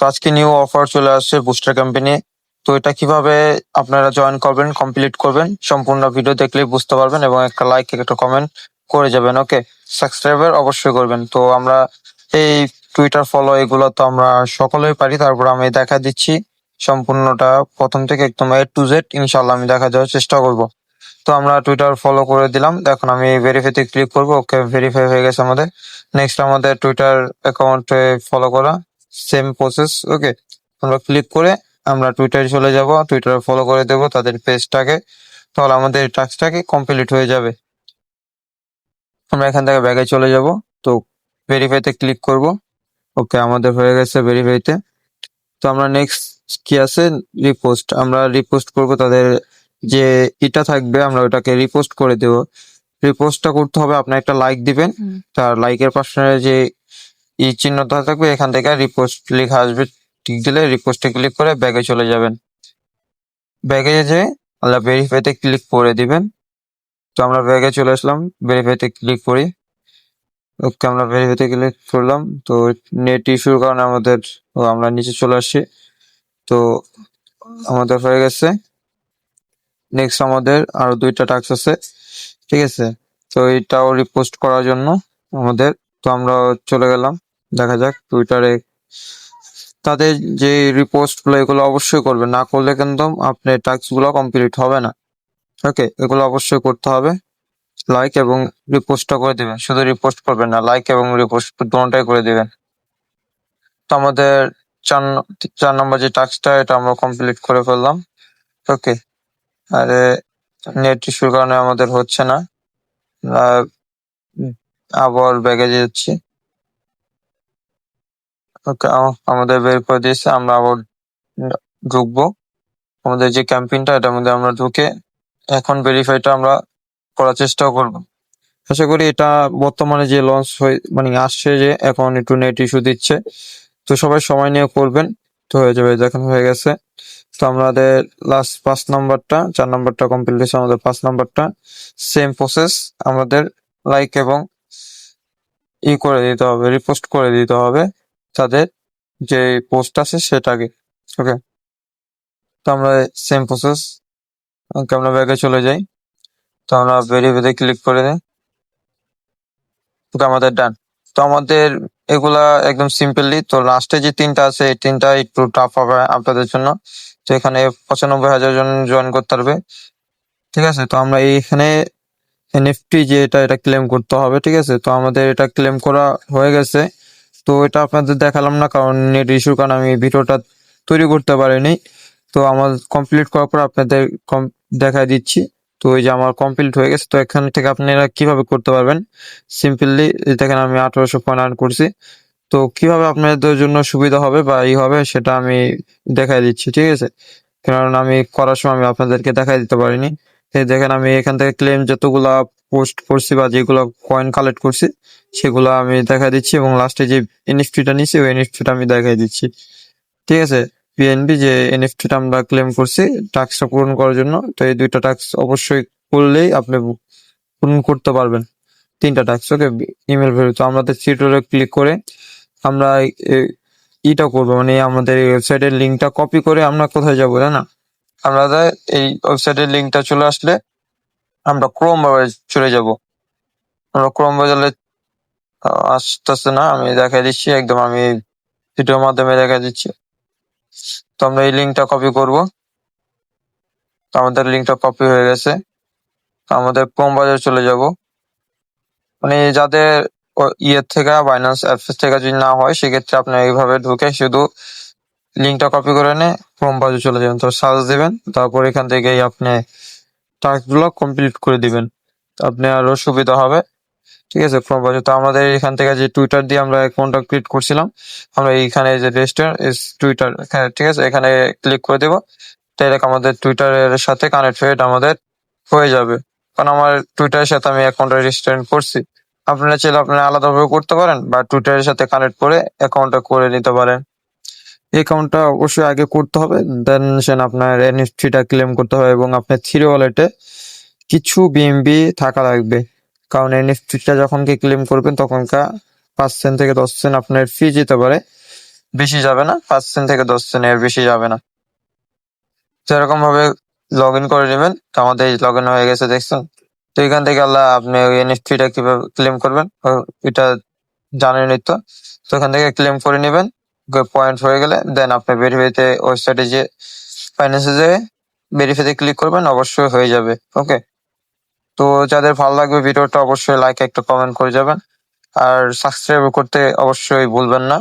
তো আজকে new offer চলে আসছে বুস্টার কোম্পানি। তো এটা কিভাবে আপনারা জয়েন করবেন, কমপ্লিট করবেন, সম্পূর্ণ ভিডিও দেখলেই বুঝতে পারবেন এবং একটা লাইক একটা কমেন্ট করে যাবেন। ওকে, সাবস্ক্রাইবার অবশ্যই করবেন। তো আমরা এই টুইটার ফলো এগুলো তো আমরা সকলেই পারি, তারপর আমি দেখা দিচ্ছি সম্পূর্ণটা প্রথম থেকে একদম A to Z ইনশাল্লাহ আমি দেখা দেওয়ার চেষ্টা করব। তো আমরা টুইটার ফলো করে দিলাম, দেখুন আমি ভেরিফাইতে ক্লিক করব। ওকে, ভেরিফাই হয়ে গেছে আমাদের। নেক্সট আমাদের টুইটার অ্যাকাউন্টে ফলো করা, সেম প্রসেস। ওকে, আমরা ক্লিক করে আমরা টুইটারে চলে যাব, টুইটারে ফলো করে দেব তাদের পেজটাকে, তাহলে আমাদের টাস্কটাকে কমপ্লিট হয়ে যাবে। আমরা এখান থেকে ব্যাগে চলে যাব, তো ভেরিফাইতে ক্লিক করব। ওকে, আমাদের হয়ে গেছে ভেরিফাইতে। তো আমরা নেক্সট কি আছে, রিপোস্ট। আমরা রিপোস্ট করব তাদের যে এটা থাকবে, আমরা ওটাকে রিপোস্ট করে দেব। রিপোস্টটা করতে হবে, আপনি একটা লাইক দিবেন, তার লাইকের পাশে যে চিহ্নটা থাকবে এখান থেকে রিপোস্ট লেখা আসবে, ঠিক দিলে রিপোস্টে ক্লিক করে ব্যাগে চলে যাবেন। ব্যাগে যে আমরা ভেরিফাইতে ক্লিক করে দিবেন। তো আমরা ব্যাগে চলে আসলাম, ভেরিফাইতে ক্লিক করি। ওকে, আমরা ভেরিফাইতে ক্লিক করলাম। তো নেট ইস্যুর কারণে আমরা নিচে চলে আসছি। তো আমাদের হয়ে গেছে। নেক্সট আমাদের আরো 2টা টাস্ক আছে, ঠিক আছে। তো এটাও রিপোস্ট করার জন্য আমাদের, তো আমরা চলে গেলাম। দেখা যাক টুইটারে তাদের যে রিপোস্ট গুলো এগুলো অবশ্যই করবেন, না করলে কিন্তু আপনার টাস্ক গুলো কমপ্লিট হবে না। ওকে, এগুলো অবশ্যই করতে হবে। লাইক এবং রিপোস্টটা করে দিবেন, শুধু রিপোস্ট করবেন না, লাইক এবং রিপোস্ট দুটোটাই করে দিবেন। তো আমাদের 4 নম্বর যে টাস্কটা এটা আমরা কমপ্লিট করে ফেললাম। ওকে, আরে নেট ইস্যুর কারণে আমাদের হচ্ছে না। আবার ব্যাগে যাচ্ছি। ওকে, আমাদের বের করে দিয়েছে, আমরা আবার ঢুকবো আমাদের যে ক্যাম্পেইনটা, এটার মধ্যে আমরা ঢুকে এখন ভেরিফাইটা আমরা করার চেষ্টা করব। আশা করি এটা বর্তমানে যে লঞ্চ হয়ে আসছে, যে এখন একটু নেট ইস্যু দিচ্ছে, তো সবাই সময় নিয়ে করবেন, তো হয়ে যাবে। দেখেন হয়ে গেছে। তো আমাদের লাস্ট 5 নম্বরটা, 4 নম্বরটা কমপ্লিট হয়েছে, আমাদের 5 নম্বরটা সেম প্রসেস। আমাদের লাইক এবং করে দিতে হবে, রিপোস্ট করে দিতে হবে তাদের যে পোস্ট আছে সেটাকে। ওকে, তো আমরা সেম প্রসেস। ওকে, আমরা ব্যাগে চলে যাই। তো আমরা ভেরিফাইতে ক্লিক করে দিই। ওকে, আমাদের ডান। তো আমাদের এগুলা একদম সিম্পলি। তো লাস্টে যে 3টা আছে, এই 3টা একটু টাফ হবে আপনাদের জন্য। তো এখানে 95,000 জন জয়েন করতে পারবে, ঠিক আছে। তো আমরা এইখানে এনএফটি যে এটা ক্লেম করতে হবে, ঠিক আছে। তো আমাদের এটা ক্লেম করা হয়ে গেছে। তো এটা আপনাদের দেখালাম না, কারণ নেট ইস্যুর কারণে আমি ভিডিওটা তৈরি করতে পারিনি। তো আমার কমপ্লিট করার পর আপনাদের দেখা দিচ্ছি। তো এই যে আমার কমপ্লিট হয়ে গেছে। তো এখান থেকে আপনারা কিভাবে করতে পারবেন, সিম্পলি দেখেন আমি 1800 পয়েন্ট আর্ন করছি। তো কিভাবে আপনাদের জন্য সুবিধা হবে বা হবে সেটা আমি দেখাই দিচ্ছি, ঠিক আছে। কারণ আমি করার সময় আমি আপনাদেরকে দেখাই দিতে পারিনি। এই দেখেন আমি এখান থেকে ক্লেম যতগুলা পোস্ট করছি বা যেগুলো কয়েন কালেক্ট করছি সেগুলো আমি দেখা দিচ্ছি, এবং লাস্টে যে এনএফটিটা নিচ্ছি ওই এনএফটিটা আমি দেখাই দিচ্ছি, ঠিক আছে। পিএনবি যে এনএফটিটা আমরা ক্লেম করছি টাস্কটা পূরণ করার জন্য। তো এই 2টা টাস্ক অবশ্যই করলেই আপনি পূরণ করতে পারবেন, 3টা টাস্ক। ওকে, ইমেল ভেরি। তো আমাদের চিটরে ক্লিক করে আমরা ইটা করবো, আমাদের এই ওয়েবসাইটের লিঙ্কটা কপি করে আমরা কোথায় যাবো, তাই না। আমরা এই ওয়েবসাইটের লিঙ্কটা চলে আসলে আমরা ক্রোম ব্রাউজারে চলে যাব। আমরা ক্রোম ব্রাউজারে আসতেছে না, আমি দেখাই দিচ্ছি, একদম আমি ভিডিওর মাধ্যমে দেখা দিচ্ছি। তো আমরা এই লিঙ্কটা কপি করব। তো আমাদের লিঙ্কটা কপি হয়ে গেছে। তো আমাদের ক্রোম ব্রাউজারে চলে যাব। যাদের ইয়ের থেকে বাইন্যান্স অ্যাপস থেকে যদি না হয়, সেক্ষেত্রে আপনি এইভাবে ঢুকে শুধু লিঙ্কটা কপি করে নিয়ে ক্রোম ব্রাউজারে চলে যাবেন। তো সার্চ দিবেন, তারপর এখান থেকেই আপনি টাস্কগুলো কমপ্লিট করে দিবেন, আপনি আরো সুবিধা হবে, ঠিক আছে। Chrome browser. তো আমাদের এখান থেকে যে টুইটার দিয়ে আমরা অ্যাকাউন্টটা ক্রিয়েট করছিলাম, আমরা এইখানে যে রেজিস্টার ইজ টুইটার, ঠিক আছে, এখানে ক্লিক করে দেব। তাহলে আমাদের টুইটারের সাথে কানেক্ট হয়ে এটা আমাদের হয়ে যাবে, কারণ আমার টুইটারের সাথে আমি অ্যাকাউন্টটা রেজিস্টার করছি। আপনারা চাইলে আপনারা আলাদাভাবে করতে পারেন বা টুইটারের সাথে কানেক্ট করে অ্যাকাউন্টটা করে নিতে পারেন। অ্যাকাউন্টটা অবশ্যই আগে করতে হবে, দেন আপনার এনএফটিটা ক্লেম করতে হবে, এবং আপনার থ্রি ওয়ালেটে কিছু বিএমবি থাকা লাগবে, কারণ এনএফটিটা যখন ক্লেম করবেন তখনকার 5 সেন্ট থেকে 10 সেন্ট আপনার ফি যেতে পারে। বেশি যাবে না, 5 সেন্ট থেকে 10 সেন্ট এর বেশি যাবে না। সেরকম ভাবে লগ ইন করে নেবেন। তো আমাদের লগ ইন হয়ে গেছে দেখছেন। তো এখান থেকে আল্লাহ আপনি ওই এনএফটিটা কিভাবে ক্লেম করবেন এটা জানেনই তো। তো এখান থেকে ক্লেম করে নেবেন। পয়েন্ট হয়ে গেলে দেন আপনি ভেরিফাইতে ওয়েবসাইটে যে ফাইন্যান্সে যেয়ে ভেরিফাইতে ক্লিক করবেন, অবশ্যই হয়ে যাবে। ওকে, তো যাদের ভালো লাগবে ভিডিওটা অবশ্যই লাইক একটা কমেন্ট করে যাবেন, আর সাবস্ক্রাইব করতে অবশ্যই ভুলবেন না।